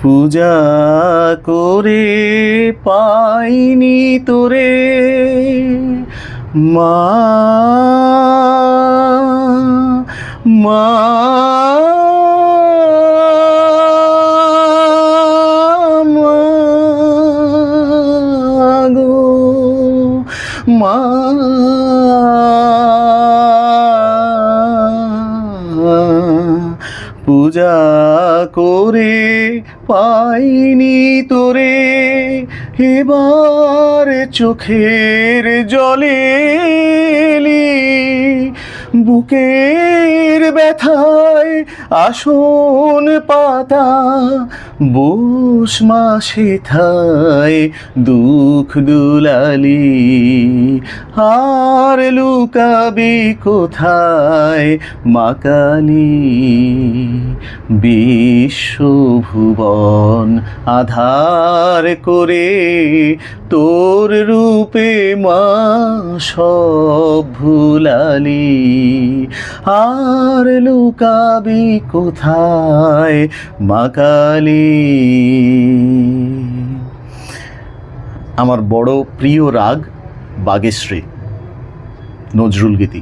পূজা করে পাইনি তোরে মা, মা গো, মা পূজা করে পাইনি তোরে, এবার চোখের জলে এলি, বুকের ব্যথায় আসন পাতা, বোস মাসে থায় দুঃখ দুলালি, আর লুকাবি কোথায় মা কালী। বিশ্বভুবন আধার করে তোর রূপে মা সব ভুলালি, আর লুকাবি কোথায় মা কালী। আমার বড় প্রিয় রাগ বাগেশ্রী, নজরুল গীতি।